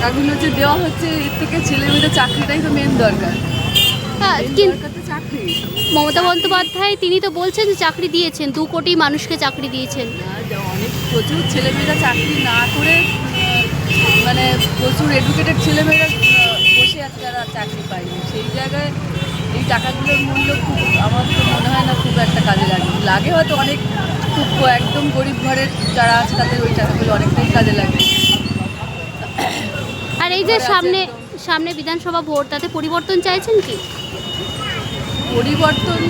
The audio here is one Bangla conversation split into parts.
টাকাগুলো যে দেওয়া হচ্ছে এর থেকে ছেলেমেয়েদের চাকরিটাই তো মেন দরকার। হ্যাঁ, চাকরি মমতা বন্দ্যোপাধ্যায় তিনি তো বলছেন যে চাকরি দিয়েছেন, 2 কোটি মানুষকে চাকরি দিয়েছেন। অনেক প্রচুর ছেলেমেয়েরা চাকরি না করে মানে প্রচুর এডুকেটেড ছেলেমেয়েরা বসে আছে যারা চাকরি পায়নি। সেই জায়গায় এই টাকাগুলোর মূল্য খুব আমার তো মনে হয় না খুব একটা কাজে লাগে হয়তো অনেক খুব একদম গরিব ঘরের যারা আছে তাদের ওই টাকাগুলো অনেকটাই কাজে লাগে। আর এই যে সামনে বিধানসভা ভোট, তাতে পরিবর্তন চাইছেন কি? পরিবর্তন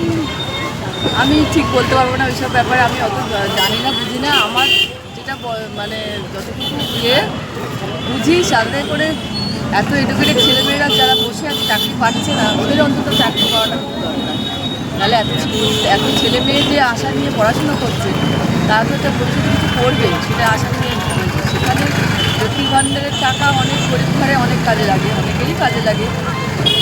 আমি ঠিক বলতে পারবো না, ওইসব ব্যাপারে আমি অত জানি না, বুঝি না। আমার যেটা মানে যতটুকু বুঝি সাথে করে এত এডুকেটেড ছেলেমেয়েরা যারা বসে আছে চাকরি পাচ্ছে না, ওদের অন্তত চাকরি পাওয়াটা খুব দরকার। তাহলে এত ছেলে মেয়ে যে আশা নিয়ে পড়াশোনা করছে তারা তো একটা ভবিষ্যতে কিছু করবে, সেটা আশা নিয়ে সেখানে লক্ষ্মীর ভাণ্ডারের টাকা অনেক গরিব ঘরে অনেক কাজে লাগে, অনেকেরই কাজে লাগে।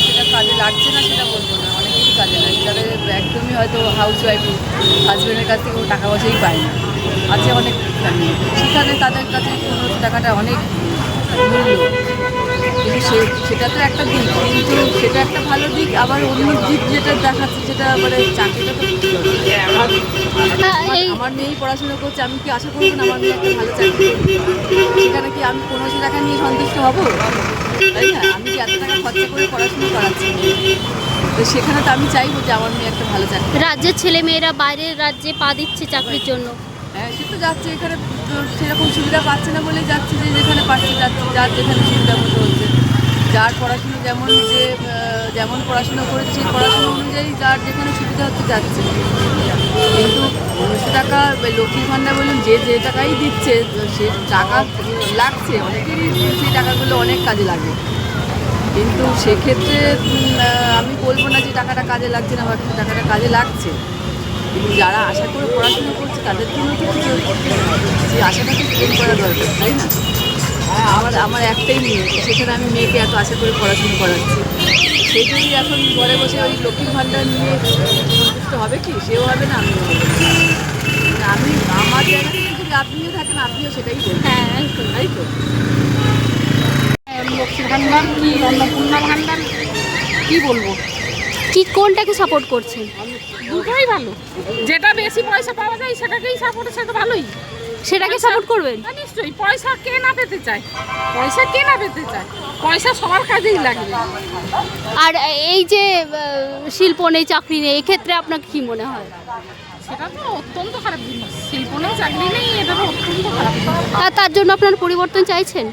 সেটা কাজে লাগছে না সেটা বলবো না, অনেকেরই কাজে লাগে। তাদের একদমই হয়তো হাউস ওয়াইফ হাজব্যান্ডের কাছ থেকে টাকা পয়সাই পায় না, আছে অনেক ফ্যামিলি, সেখানে তাদের কাছে কোনো টাকাটা অনেক মূল্য। কিন্তু সেটা তো একটা দিক, কিন্তু সেটা একটা ভালো দিক। আবার অন্য দিক যেটা দেখাচ্ছে সেটা মানে চাকরিটা তো আমার মেয়েই পড়াশোনা করছে, আমি কি আশা করবো না আমার মেয়ে একটা ভালো চাকরি করবে? সেখানে কি আমি 1500 টাকা নিয়ে সন্তুষ্ট হব? তাই না? আমি কি এত টাকা খরচা করে পড়াশোনা করাচ্ছি, তো সেখানে তো আমি চাইবো যে আমার মেয়ে একটা ভালো চাকরি। রাজ্যের ছেলে মেয়েরা বাইরের রাজ্যে পা দিচ্ছে চাকরির জন্য। হ্যাঁ, সে তো যাচ্ছে, এখানে তো সেরকম সুবিধা পাচ্ছে না বলেই যাচ্ছে, যে যেখানে পাচ্ছে যাচ্ছে, যার যেখানে সুবিধা মতো হচ্ছে, যার পড়াশুনো যেমন পড়াশোনা করেছে সেই পড়াশোনা অনুযায়ী যার যেখানে সুবিধা হচ্ছে যাচ্ছে। কিন্তু 1900 টাকা লক্ষ্মীর ভাণ্ডার বলুন, যে টাকাই দিচ্ছে সে টাকা লাগছে, অনেকেরই সেই টাকাগুলো অনেক কাজে লাগে। কিন্তু সেক্ষেত্রে আমি বলবো না যে টাকাটা কাজে লাগছে না, বা টাকাটা কাজে লাগছে। কিন্তু যারা আশা করে পড়াশোনা করছে তাদের জন্য তো সেই আশাটাকে পূরণ করা দরকার, তাই না? আমার একটাই মেয়ে, সেখানে আমি মেয়েকে এত আশা করে পড়াশোনা করাচ্ছি, সেই যদি এখন ঘরে বসে ওই লক্ষ্মীর ভাণ্ডার নিয়ে সন্তুষ্ট হবে কি? সেও হবে না, আমিও হবে না। আমি আমার জায়গা থেকে যদি আপনিও থাকেন আপনিও সেটাই বলবেন। হ্যাঁ, তাই তো। লক্ষ্মীর ভাণ্ডার কি অন্নপূর্ণা ভাণ্ডার কি বলবো, কোনটাকে সাপোর্ট করছেন? দুটোই ভালো। যেটা বেশি পয়সা পাওয়া যায় সেটাকেই সাপোর্ট, সেটা ভালোই। সেটাকে সাপোর্ট করবেন? হ্যাঁ, নিশ্চয়ই। পয়সা কে না পেতে চায়, পয়সা কে না পেতে চায়, পয়সা সবার কাজেই লাগবে। আর এই যে শিল্প নেই, চাকরি নেই, এক্ষেত্রে আপনাকে কি মনে হয়? সেটা তো অত্যন্ত খারাপ জিনিস। শিল্প নেই, চাকরি নেই, এটা তো অত্যন্ত খারাপ জিনিস। আর তার জন্য আপনার পরিবর্তন চাইছেন?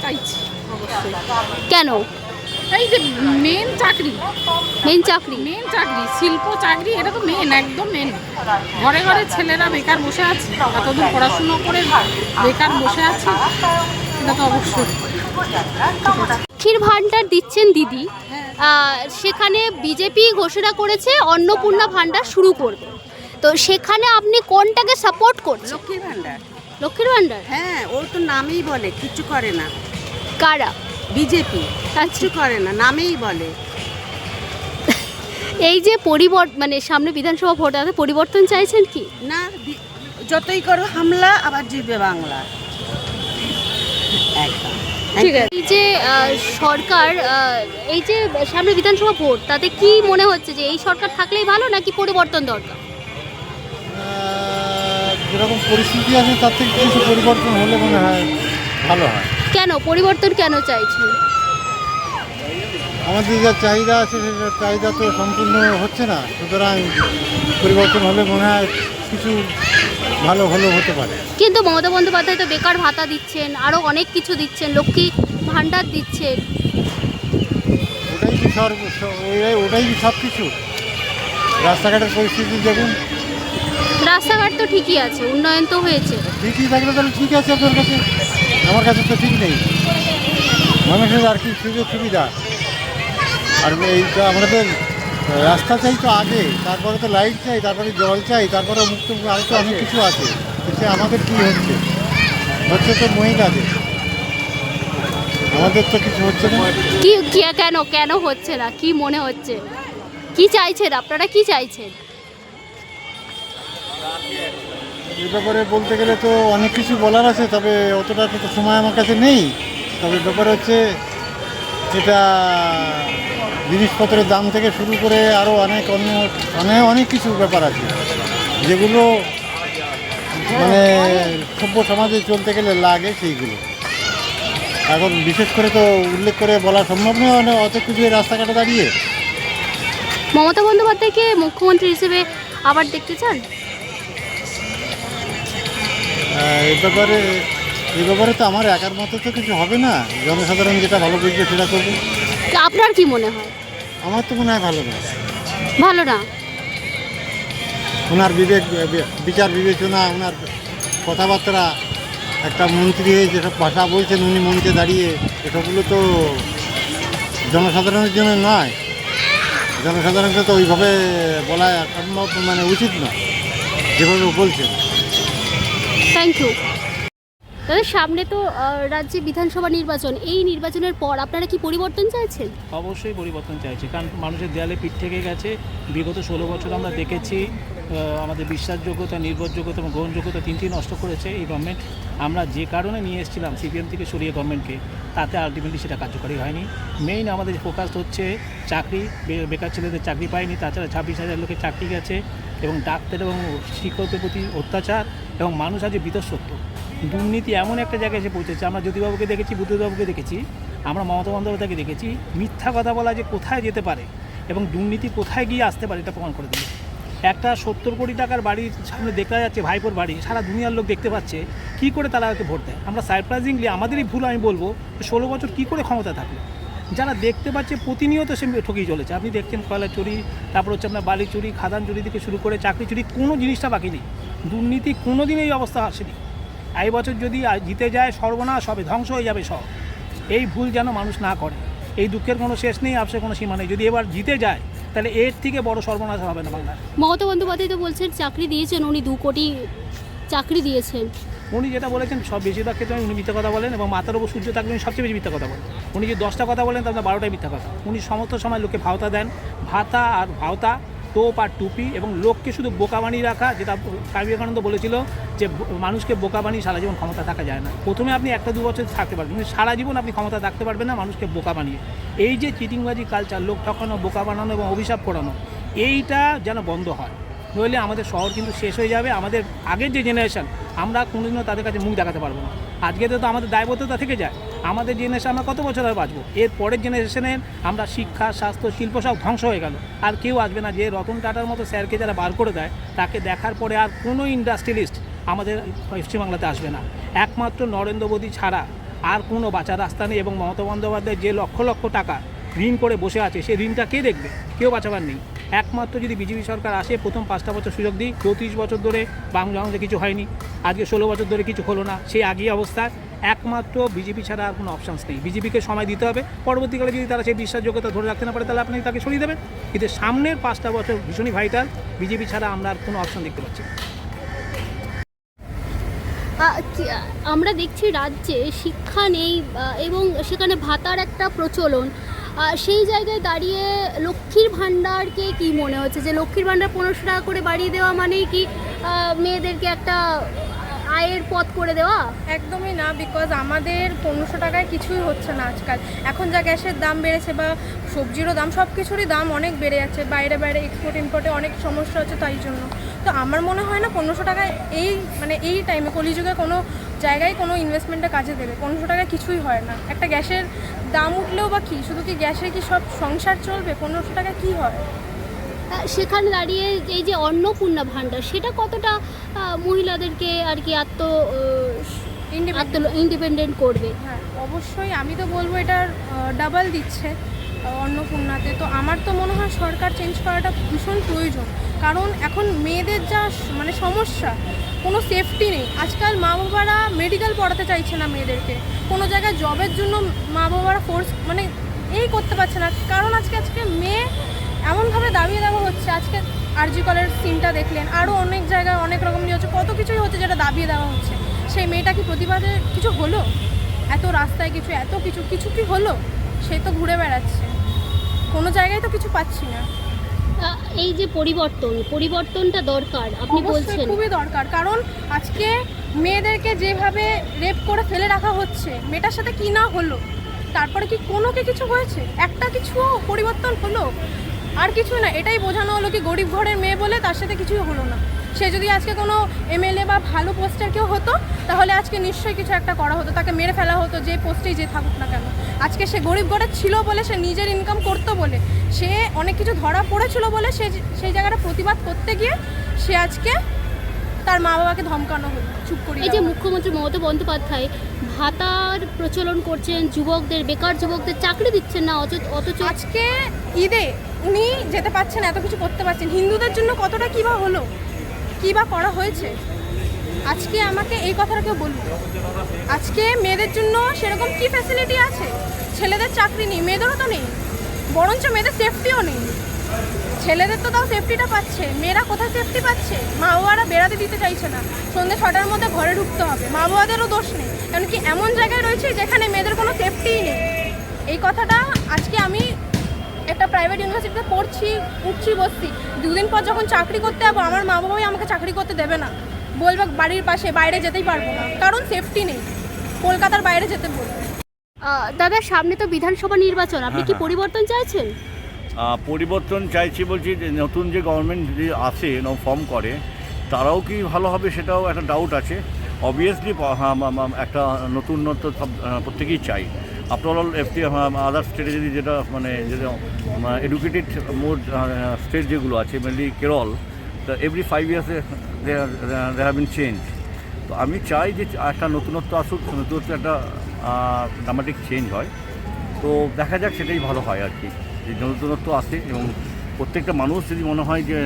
চাইছি অবশ্যই। কেন? এই যে মেন চাকরি, মেন চাকরি শিল্প চাকরি, এটা তো মেন, একদম মেন। ঘরে ঘরে ছেলেরা বেকার বসে আছে, এতদূর পড়াশুনো করে বেকার বসে আছে, এটা তো অবশ্যই। লক্ষ্মীর ভাণ্ডার দিচ্ছেন দিদি, সেখানে বিজেপি ঘোষণা করেছে অন্নপূর্ণা ভাণ্ডার শুরু করবে, তো সেখানে আপনি কোনটাকে সাপোর্ট করছেন? লক্ষ্মীর ভাণ্ডার। লক্ষ্মীর ভাণ্ডার? হ্যাঁ, ওর তো নামেই বলে, কিচ্ছু করে না। কারা? বিজেপি কিচ্ছু করে না, নামেই বলে। এই যে মানে সামনে বিধানসভা ভোট, তাতে পরিবর্তন চাইছেন কি? না, যতই করো হামলা, আবার জিতবে বাংলা। একদম ঠিক আছে। এই যে সরকার, এই যে সামনে বিধানসভা ভোট, তাতে কি মনে হচ্ছে যে এই সরকার থাকলেই ভালো নাকি পরিবর্তন দরকার? যেরকম পরিস্থিতি আছে তার থেকে কিছু পরিবর্তন হলে মনে হয় ভালো হয়। কেন পরিবর্তন কেন চাইছেন? আমাদের যা চাহিদা আছে সেটা চাহিদা তো সম্পূর্ণ হচ্ছে না, সুতরাং পরিবর্তন হলে মনে হয় কিছু ভালো হতে পারে। কিন্তু মমতা বন্দ্যোপাধ্যায় তো বেকার ভাতা দিচ্ছেন, আরও অনেক কিছু দিচ্ছেন, লক্ষ্মী ভাণ্ডার দিচ্ছেন। ওটাই কি সব কিছু? রাস্তাঘাটের পরিস্থিতি দেখুন। রাস্তাঘাট তো ঠিকই আছে, উন্নয়ন তো হয়েছে। ঠিকই থাকলে তাহলে ঠিক আছে আপনার কাছে, আমার কাছে তো ঠিক নেই। মানুষের আর কি সুযোগ সুবিধা, আর এইটা আমাদের রাস্তা চাই তো আগে, তারপরে তো লাইট চাই, তারপরে জল চাই, তারপরে মুক্ত আরও তো অনেক কিছু আছে। সে আমাদের কী হচ্ছে তো মহিলাদের, আমাদের তো কিছু হচ্ছে না। কেন হচ্ছে না, কি মনে হচ্ছে, কি চাইছেন আপনারা, কি চাইছেন? এই ব্যাপারে বলতে গেলে তো অনেক কিছু বলার আছে, তবে অতটা তো সময় আমার কাছে নেই। তবে ব্যাপার হচ্ছে এটা জিনিসপত্রের দাম থেকে শুরু করে আরও অনেক কিছু ব্যাপার আছে যেগুলো মানে সভ্য সমাজে চলতে গেলে লাগে সেইগুলো। এখন বিশেষ করে তো উল্লেখ করে বলা সম্ভব নয়, মানে অত কিছু এই রাস্তাঘাটে দাঁড়িয়ে। মমতা বন্দ্যোপাধ্যায়কে মুখ্যমন্ত্রী হিসেবে আবার দেখতে চান? এই ব্যাপারে তো আমার একার মতো তো কিছু হবে না, জনসাধারণ যেটা ভালো বুঝবে সেটা করবে। তো আপনার কি মনে হয়? আমার তো মনে হয় ভালো না। ভালো না? ওনার বিচার বিবেচনা, ওনার কথাবার্তা, একটা মন্ত্রী হয়ে যেসব ভাষা বলছেন উনি মঞ্চে দাঁড়িয়ে, এসবগুলো তো জনসাধারণের জন্য নয়। জনসাধারণকে তো ওইভাবে বলা সম্ভব মানে উচিত নয় যেভাবে বলছেন। থ্যাংক ইউ দাদা। সামনে তো রাজ্যে বিধানসভা নির্বাচন, এই নির্বাচনের পর আপনারা কি পরিবর্তন চাইছেন? অবশ্যই পরিবর্তন চাইছে, কারণ মানুষের দেয়ালে পিঠ থেকে গেছে। বিগত 16 বছর আমরা দেখেছি আমাদের বিশ্বাসযোগ্যতা, নির্ভরযোগ্যতা এবং গ্রহণযোগ্যতা তিনটি নষ্ট করেছে এই গভর্নমেন্ট। আমরা যে কারণে নিয়ে এসেছিলাম সিপিএম থেকে সরিয়ে গভর্নমেন্টকে, তাতে আলটিমেটলি সেটা কার্যকরী হয়নি। মেইন আমাদের ফোকাস হচ্ছে চাকরি, বেকার ছেলেদের চাকরি পায়নি, তাছাড়া 26,000 লোকের চাকরি গেছে, এবং ডাক্তার এবং শিক্ষকদের প্রতি অত্যাচার, এবং মানুষ আজ বিতঃসত্ত্ব। দুর্নীতি এমন একটা জায়গায় এসে পৌঁছেছে। আমরা জ্যোতিবাবুকে দেখেছি, বুদ্ধবাবুকে দেখেছি, আমরা মমতা বন্দ্যোপাধ্যায়কে দেখেছি। মিথ্যা কথা বলা যে কোথায় যেতে পারে এবং দুর্নীতি কোথায় গিয়ে আসতে পারে এটা প্রমাণ করে দিল। একটা 70 কোটি টাকার বাড়ির সামনে দেখা যাচ্ছে, ভাইপোর বাড়ি, সারা দুনিয়ার লোক দেখতে পাচ্ছে, কী করে তারা হয়তো ভোট দেয়। আমরা সারপ্রাইজিংলি, আমাদেরই ভুল আমি বলবো, 16 বছর কী করে ক্ষমতা থাকলো। যারা দেখতে পাচ্ছে প্রতিনিয়ত সে ঠকিয়ে চলেছে। আপনি দেখছেন কয়লা চুরি, তারপর হচ্ছে আপনার বালি চুরি, খাদান চুরি থেকে শুরু করে চাকরি চুরি, কোনো জিনিসটা বাকি নেই। দুর্নীতি কোনো দিন এই অবস্থা আসেনি। এই বছর যদি জিতে যায় সর্বনাশ হবে, ধ্বংস হয়ে যাবে সব। এই ভুল যেন মানুষ না করে। এই দুঃখের কোনো শেষ নেই, আফসোসের কোনো সীমা নেই। যদি এবার জিতে যায় তাহলে এর থেকে বড় সর্বনাশ হবে না বাংলার। মমতা বন্দ্যোপাধ্যায় তো বলছেন চাকরি দিয়েছেন, উনি 2 কোটি চাকরি দিয়েছেন। উনি যেটা বলেছেন সব বেশিরভাগ ক্ষেত্রে উনি মিথ্যা কথা বলেন, এবং মাথার উপর সূর্য থাকলে উনি সবচেয়ে বেশি মিথ্যা কথা বলেন। উনি যে 10টা কথা বলেন তার 12টাই মিথ্যা কথা। উনি সমস্ত সময় লোকে ভাওতা দেন, ভাতা আর ভাওতা, টোপ আর টুপি, এবং লোককে শুধু বোকা বানিয়ে রাখা। যেটা স্বামী বিবেকানন্দ বলেছিল যে মানুষকে বোকা বানিয়ে সারা জীবন ক্ষমতা থাকা যায় না। প্রথমে আপনি 1-2 বছর থাকতে পারবেন, কিন্তু সারা জীবন আপনি ক্ষমতা থাকতে পারবেন না মানুষকে বোকা বানিয়ে। এই যে চিটিংবাজি কালচার, লোক ঠকানো, বোকা বানানো এবং অভিশাপ করানো, এইটা যেন বন্ধ হয়, নইলে আমাদের শহর কিন্তু শেষ হয়ে যাবে। আমাদের আগের যে জেনারেশন, আমরা কোনোদিনও তাদের কাছে মুখ দেখাতে পারবো না। আজকে তো আমাদের দায়বদ্ধতা থেকে যায়। আমাদের জেনারেশন আমরা কত বছর আর বাঁচবো? এর পরের জেনারেশনের আমরা শিক্ষা, স্বাস্থ্য, শিল্প সব ধ্বংস হয়ে গেল। আর কেউ আসবে না। যে রতন টাটার মতো স্যারকে যারা বার করে দেয়, তাকে দেখার পরে আর কোনো ইন্ডাস্ট্রিয়ালিস্ট আমাদের পশ্চিমবাংলাতে আসবে না। একমাত্র নরেন্দ্র মোদী ছাড়া আর কোনো বাঁচার রাস্তা নেই। এবং মমতা বন্দ্যোপাধ্যায় যে লক্ষ লক্ষ টাকা ঋণ করে বসে আছে, সেই ঋণটা কে দেখবে? কেউ বাঁচাবার নেই। একমাত্র যদি বিজেপি সরকার আসে, প্রথম 5টা বছর সুযোগ দিই। 34 বছর ধরে বাংলাদেশে কিছু হয়নি, আজকে 16 বছর ধরে কিছু হলো না, সেই আগেই অবস্থা। একমাত্র বিজেপি ছাড়া আর কোনো অপশানস নেই। বিজেপিকে সময় দিতে হবে। পরবর্তীকালে যদি তারা সেই বিশ্বাসযোগ্যতা ধরে রাখতে না পারে, তাহলে আপনি তাকে সরিয়ে দেবেন। কিন্তু সামনের 5টা বছর ভীষণই ভাইটাল। বিজেপি ছাড়া আমরা আর কোনো অপশান দেখতে পাচ্ছি না। আমরা দেখছি রাজ্যে শিক্ষা নেই এবং সেখানে ভাতার একটা প্রচলন। সেই জায়গায় দাঁড়িয়ে লক্ষ্মীর ভাণ্ডারকে কি মনে হচ্ছে, যে লক্ষ্মীর ভাণ্ডার 1500 টাকা করে বাড়িয়ে দেওয়া মানেই কি মেয়েদেরকে একটা আয়ের পথ করে দেওয়া? একদমই না, বিকজ আমাদের 1500 টাকায় কিছুই হচ্ছে না আজকাল। এখন যা গ্যাসের দাম বেড়েছে বা সবজিরও দাম, সব কিছুরই দাম অনেক বেড়ে যাচ্ছে। বাইরে এক্সপোর্ট ইম্পোর্টে অনেক সমস্যা হচ্ছে, তাই জন্য তো আমার মনে হয় না 1500 টাকায় এই টাইমে কলিযুগে কোনো জায়গায় কোনো ইনভেস্টমেন্টে কাজে দেবে। 1500 টাকায় কিছুই হয় না। একটা গ্যাসের দাম উঠলেও বা কি, শুধু কি গ্যাসে কি সব সংসার চলবে? 1500 টাকায় কী হয়? সেখানে দাঁড়িয়ে এই যে অন্নপূর্ণা ভাণ্ডার, সেটা কতটা মহিলাদেরকে আর কি ইন্ডিপেন্ডেন্ট করবে? হ্যাঁ, অবশ্যই। আমি তো বলবো এটার ডাবল দিচ্ছে অন্নপূর্ণাতে। তো আমার তো মনে হয় সরকার চেঞ্জ করাটা ভীষণ প্রয়োজন। কারণ এখন মেয়েদের যা মানে সমস্যা, কোনো সেফটি নেই। আজকাল মা বাবারা মেডিকেল পড়াতে চাইছে না মেয়েদেরকে, কোনো জায়গায় জবের জন্য মা বাবারা ফোর্স মানে করতে পারছে না। কারণ আজকে মেয়ে এমনভাবে দাবিয়ে দেওয়া হচ্ছে। আজকে আরজি কলের সিনটা দেখলেন, আরও অনেক জায়গায় অনেক রকম হচ্ছে, কত কিছুই হচ্ছে যেটা দাবিয়ে দেওয়া হচ্ছে। সেই মেয়েটা কি প্রতিবাদে কিছু হলো? এত রাস্তায় এত কিছু কি হলো? সে তো ঘুরে বেড়াচ্ছে, কোনো জায়গায় তো কিছু পাচ্ছি না। এই যে পরিবর্তনটা দরকার আপনি অবশ্যই বলছেন, খুবই দরকার, কারণ আজকে মেয়েদেরকে যেভাবে রেপ করে ফেলে রাখা হচ্ছে, মেয়েটার সাথে কি না হলো, তারপরে কি কিছু হয়েছে, একটা কিছুও পরিবর্তন হলো? আর কিছু না, এটাই বোঝানো হলো কি গরিব ঘরের মেয়ে বলে তার সাথে কিছুই হলো না। সে যদি আজকে কোনো এমএলএ বা ভালো পোস্টের কেউ হতো, তাহলে আজকে নিশ্চয়ই কিছু একটা করা হতো, তাকে মেরে ফেলা হতো যে পোস্টেই যে থাকুক না কেন। আজকে সে গরিব ঘরে ছিল বলে, সে নিজের ইনকাম করতো বলে, সে অনেক কিছু ধরা পড়েছিল বলে সে সেই জায়গাটা প্রতিবাদ করতে গিয়ে সে আজকে তার মা বাবাকে ধমকানো হলো, চুপ করিয়ে এই যে দেওয়া হলো। মুখ্যমন্ত্রী মমতা বন্দ্যোপাধ্যায় ভাতার প্রচলন করছেন, বেকার যুবকদের চাকরি দিচ্ছেন না, অথচ আজকে ঈদে উনি যেতে পারছেন, এত কিছু করতে পারছেন, হিন্দুদের জন্য কতটা কী বা হলো, কী বা করা হয়েছে? আজকে আমাকে এই কথাটা কেউ বলুন, আজকে মেয়েদের জন্য সেরকম কি ফ্যাসিলিটি আছে? ছেলেদের চাকরি নেই, মেয়েদেরও তো নেই, বরঞ্চ মেয়েদের সেফটিও নেই। ছেলেদের তো তাও সেফটিটা পাচ্ছে, মেয়েরা কোথায় সেফটি পাচ্ছে? মা বাবারা বেড়াতে দিতে চাইছে না, সন্ধ্যে 6টার মধ্যে ঘরে ঢুকতে হবে। মা বাবাদেরও দোষ নেই, কারণ কি এমন জায়গায় রয়েছে যেখানে মেয়েদের কোনো সেফটিই নেই। এই কথাটা আজকে আমি একটা প্রাইভেট ইউনিভার্সিটিতে পড়ছি, উঠছি, বসছি, 2 দিন পর যখন চাকরি করতে যাবো, আমার মা বাবাই আমাকে চাকরি করতে দেবে না, বলবে বাড়ির পাশে, বাইরে যেতেই পারবো না, কারণ সেফটি নেই, কলকাতার বাইরে যেতে বলবে। দাদা সামনে তো বিধানসভা নির্বাচন, আপনি কি হ্যাঁ। পরিবর্তন চাইছেন? পরিবর্তন চাইছি বলছি যে নতুন যে গভর্নমেন্ট যদি আসে ফর্ম করে তারাও কি ভালো হবে সেটাও একটা ডাউট আছে। অবভিয়াসলি একটা নতুনত্ব সব প্রত্যেকেই চাই। আফটার অল আদার স্টেটে যদি যেটা যেটা এডুকেটেড মোর স্টেট যেগুলো আছে, মেনলি কেরল, তা এভরি 5 ইয়ার্সে দে হ্যাভ বিন চেঞ্জ। তো আমি চাই যে একটা নতুনত্ব আসুক, নতুনত্ব একটা ড্রামাটিক চেঞ্জ হয়। তো দেখা যাক, সেটাই ভালো হয় আর কি, যে নতুনত্ব আসে এবং প্রত্যেকটা মানুষ যদি মনে হয় যে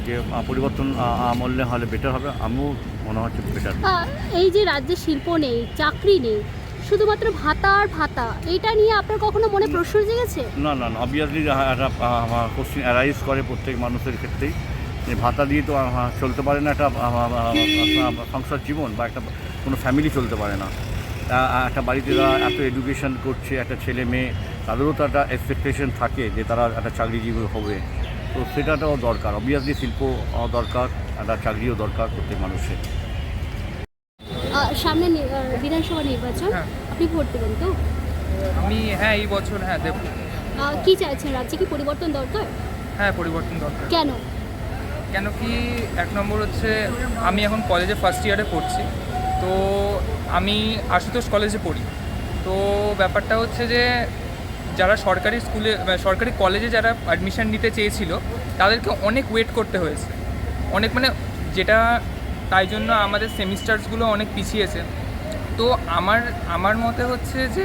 যে পরিবর্তন আমলে হলে বেটার হবে, আমিও মনে হচ্ছে বেটার। এই যে রাজ্যে শিল্প নেই, চাকরি নেই, শুধুমাত্র ভাতা, এইটা নিয়ে আপনার কখনো মনে প্রশ্ন জেগেছে? না, অবভিয়াসলি একটা কোশ্চিন অ্যারাইজ করে প্রত্যেক মানুষের ক্ষেত্রেই, যে ভাতা দিয়ে তো চলতে পারে না একটা সংসার জীবন, বা একটা কোনো ফ্যামিলি চলতে পারে না। একটা বাড়িতে তারা এত এডুকেশন করছে, একটা ছেলে মেয়ে, তাদেরও তো একটা এক্সপেকটেশন থাকে যে তারা একটা চাকরিজীবী হবে। তো সেটাটাও দরকার, অবভিয়াসলি শিল্প দরকার, একটা চাকরিও দরকার প্রত্যেক মানুষের। সামনে বিধানসভা নির্বাচন, আপনি ভোট দেবেন তো? আমি এই বছর দেব। কি চাইছেন, রাজ্যে কি পরিবর্তন দরকার? পরিবর্তন দরকার। কেন কি, 1 নম্বর হচ্ছে আমি এখন কলেজে ফার্স্ট ইয়ারে পড়ছি, তো আমি আশুতোষ কলেজে পড়ি। তো ব্যাপারটা হচ্ছে যে যারা সরকারি স্কুলে সরকারি কলেজে যারা অ্যাডমিশন নিতে চেয়েছিল তাদেরকে অনেক ওয়েট করতে হয়েছে, অনেক যেটা তাই জন্য আমাদের সেমিস্টারসগুলো অনেক পিছিয়েছে। তো আমার মতে হচ্ছে যে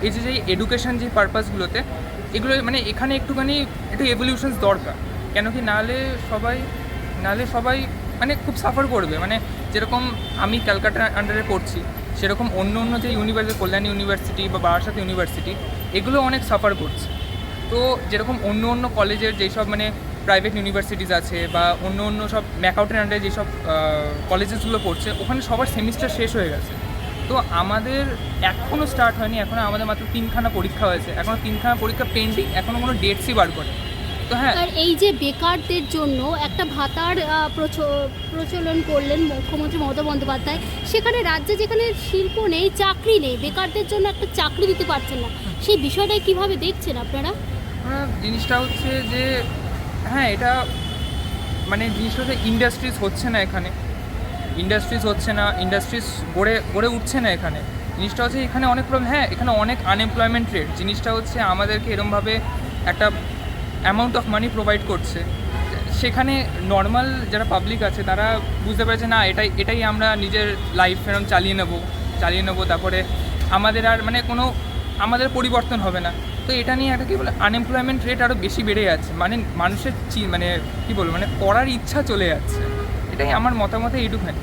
এই যে এডুকেশন যে পারপাসগুলোতে এগুলো এখানে একটু এভলিউশনস দরকার। কেন কি, নাহলে সবাই খুব সাফার করবে। যেরকম আমি ক্যালকাটা আন্ডারে পড়ছি, সেরকম অন্য যে ইউনিভার্সিটি, কল্যাণ ইউনিভার্সিটি বা বারাসাত ইউনিভার্সিটি, এগুলো অনেক সাফার করছে। তো যেরকম অন্য কলেজের যেসব প্রাইভেট ইউনিভার্সিটিস আছে বা অন্য সব ম্যাকআউটের আন্ডারে যেসব কলেজেসগুলো পড়ছে, ওখানে সবার সেমিস্টার শেষ হয়ে গেছে। তো আমাদের এখনও স্টার্ট হয়নি, এখনও আমাদের মাত্র 3খানা পরীক্ষা হয়েছে, এখনও 3খানা পরীক্ষা পেন্ডিং, এখনও কোনো ডেটসই বার করে। তো আর এই যে বেকারদের জন্য একটা ভাতার প্রচলন করলেন মুখ্যমন্ত্রী মমতা বন্দ্যোপাধ্যায়, সেখানে রাজ্যে যেখানে শিল্প নেই, চাকরি নেই, বেকারদের জন্য একটা চাকরি দিতে পারছেন না, সেই বিষয়টাই কিভাবে দেখছেন আপনারা? জিনিসটা হচ্ছে যে এটা জিনিসটা হচ্ছে ইন্ডাস্ট্রিজ হচ্ছে না এখানে, ইন্ডাস্ট্রিজ গড়ে উঠছে না এখানে। জিনিসটা হচ্ছে এখানে অনেক প্রবলেম, এখানে অনেক আনএমপ্লয়মেন্ট রেট। জিনিসটা হচ্ছে আমাদেরকে এরমভাবে একটা অ্যামাউন্ট অফ মানি প্রোভাইড করছে, সেখানে নর্মাল যারা পাবলিক আছে তারা বুঝতে পারছে না এটাই আমরা নিজের লাইফ এরকম চালিয়ে নেবো, তারপরে আমাদের আর আমাদের পরিবর্তন হবে না। তো এটা নিয়ে একটা আনএমপ্লয়মেন্ট রেট আরও বেশি বেড়ে যাচ্ছে, মানুষের করার ইচ্ছা চলে যাচ্ছে। এটাই আমার মতামত, এইটুখানি।